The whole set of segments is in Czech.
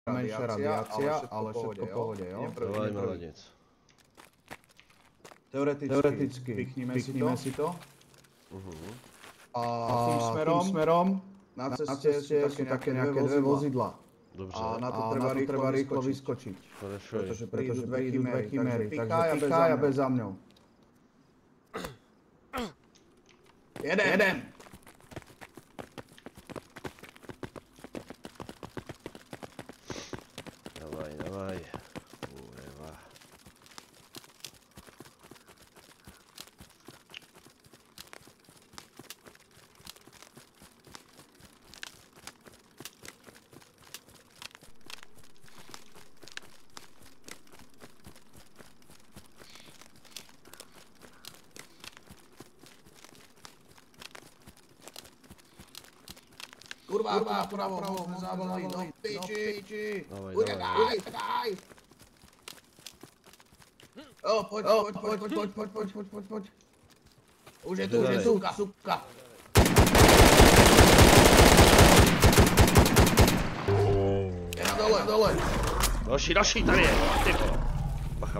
menšia radiácia, ale všetko v pohode, jo? Dávaj maladec. Teoreticky vypnime si to. A tým smerom na ceste sú také nejaké dve vozidla. Dobře. A na to treba rýchlo vyskočiť. Pretože prídu dve chiméry. Takže pikaj a bez za mňou. Jeden! Davaj. Kurva. Kurva, pravo, sme zavolali, do piči. Utekaj. Poď. Už je tu, suka. Je na dole. Další, tady je. Bacha.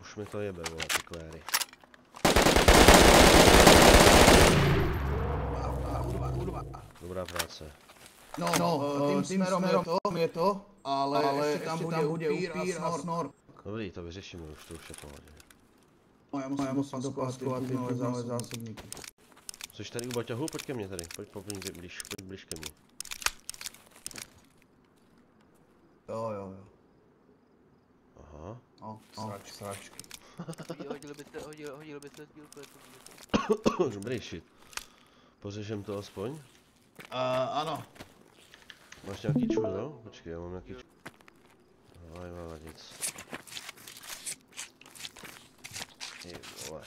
Už mi to jebe, vole, ty kvéry. Dobrá práce. Tým smerom je to, ale ešte tam bude upír a snor. Dobrý, to vyřešíme už, to už je pohodě. No ja musím dopaskovat ty nové zásobníky. Jsi tady u baťahu? Pojď ke mně tady, pojď blíž ke mně. Jo. Aha. Sračky. Hodil by se dílku, Dobrý shit. Pořežem to aspoň? Ano. Máš nějaký čur, jo? Počkej, já mám nějaký čur. Dávaj, nic. Ty vole.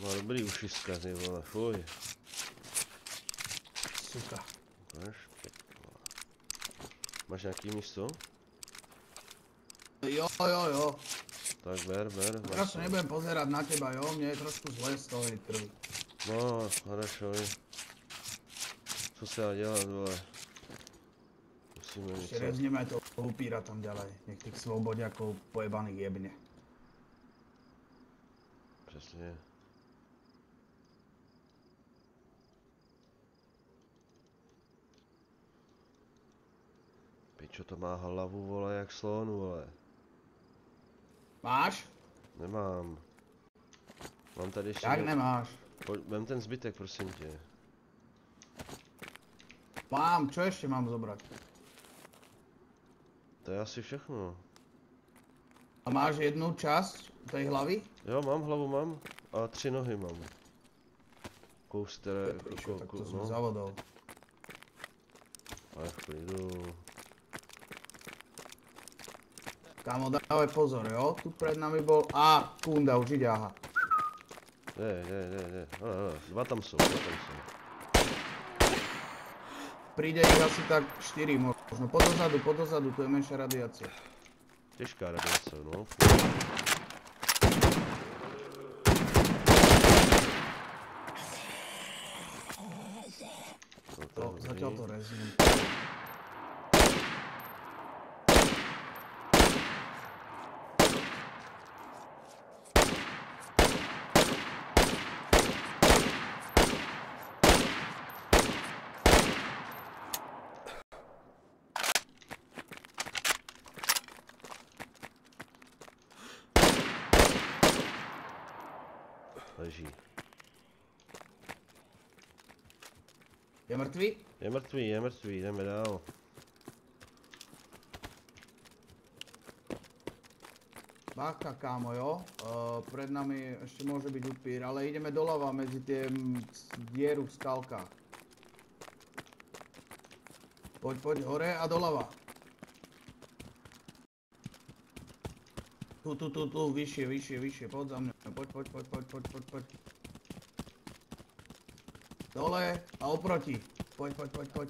Má dobrý ušiska, ty vole, fuj. Suka. Máš nějaký místo? Jo. Tak ber. Teraz sa nebudem pozerať na teba, jo? Mne je trošku zle z toho krvi. No, хорошо. Co se dá dělat, vole? Musíme něco. Ešte rezneme aj toho upíra tam ďalej. Nech tých svobodiakov pojebaných jebne. Přesně. Pičo, to má hlavu, vole, jak slon, vole. Máš? Nemám. Mám tady ještě... Jak nemáš? Vem ten zbytek, prosím tě. Mám, čo ešte mám zobrať? To je asi všechno. A máš jednu časť tej hlavy? Jo, mám hlavu, mám. A 3 nohy mám. Kus, které... Tak to sme zavodol. Ale v klidu. Kámo, dávaj pozor, jo? Tu pred nami bol... kunda, už ide, aha. Ne. Dva tam jsou. Príde ich asi tak 4 možno. Podozadu, tu je menšia radiácia. Těžká radiace, no. Zatiaľ to rezím. Leží. Je mrtvý? Je mrtvý, jdeme dál. Bacha, kámo, jo? Pred nami ešte môže byť upír, ale ideme doľava medzi tie dieru v skalkách. Poď hore a doľava. Tu, vyššie, poď za mňa, poď. Dole a oproti, poď.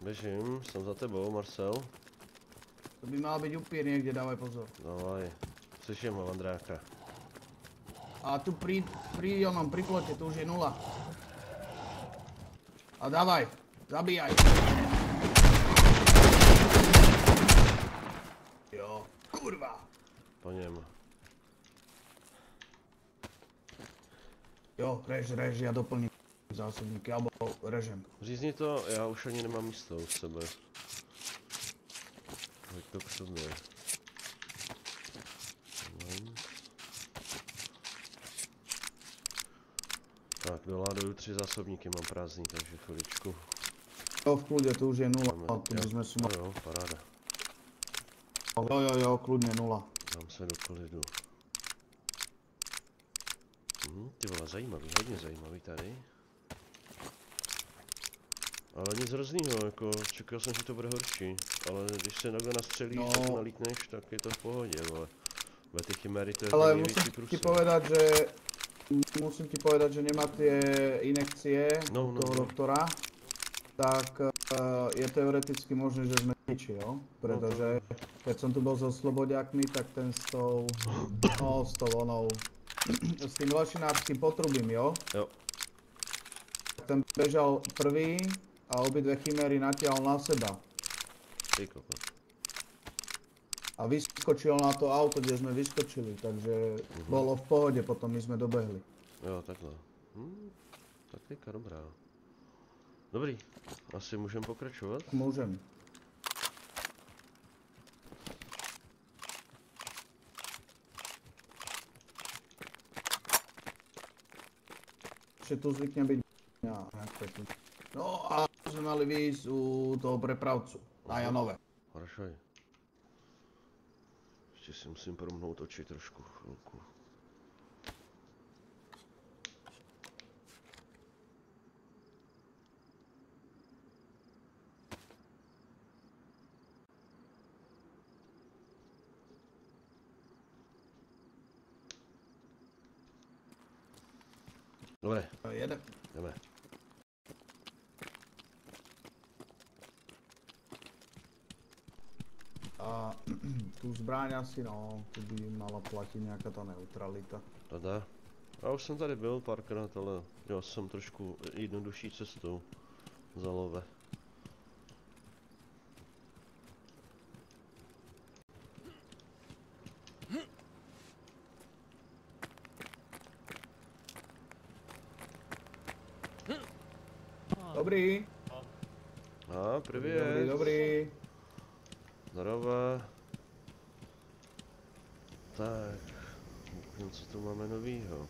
Běžím, jsem za tebou, Marcel. To by mal byť upír niekde, dávaj pozor. Dávaj, slyším ho, Vandráka. A tu pri plote, tu už je 0. A dávaj, zabíjaj. Jo, kurva. Po něm. Jo, rež, já doplním zásobníky, alebo režem. Řízni to, já už ani nemám místo u sebe. Hoď to k sobě. Tak, doláduju 3 zásobníky, mám prázdný, takže chviličku. Jo, v kľude, tu už je 0, tu by sme si mohli... Jo, paráda. Jo, kľudne 0. Dám se do klidu. Ty vole, zajímavý, hodně zajímavý tady. Ale nic hroznýho, jako čekal jsem, že to bude horší. Ale když se takhle nastřelíš, No. tak nalítneš, tak je to v pohodě, vole. Ve ty chimery to je Ale ten největší musím ti povedať, že nemá tie inekcie No. toho doktora, tak je teoreticky možné, že sme niči, jo? Pretože keď som tu bol so slobodiakmi, tak ten s tou onou, s tým lešinárským potrubím, jo? Jo. Ten bežal prvý a obidve chimery natiahol na seba. Ty kokos. A vyskočil na to auto, kde sme vyskočili, takže bolo v pohode, potom my sme dobehli. Jo, takhle. Taktika dobrá. Dobrý, asi můžeme pokračovat? Môžem. Ešte tu zvykne byť nejak taký. No a sme mali výjsť u toho prepravcu na Janove. Хорошо. Ještě si musím promhnout oči trošku chvilku. Dobré, Jedem. jdeme. A tu zbraň asi no, tu by mala platiť nejaká tá neutralita. Tada. Já už jsem tady byl párkrát, ale dělal jsem trošku jednodušší cestu za love. Dobrý. Привет. Dobrý. Zdravá. Tak, co tu máme novýho?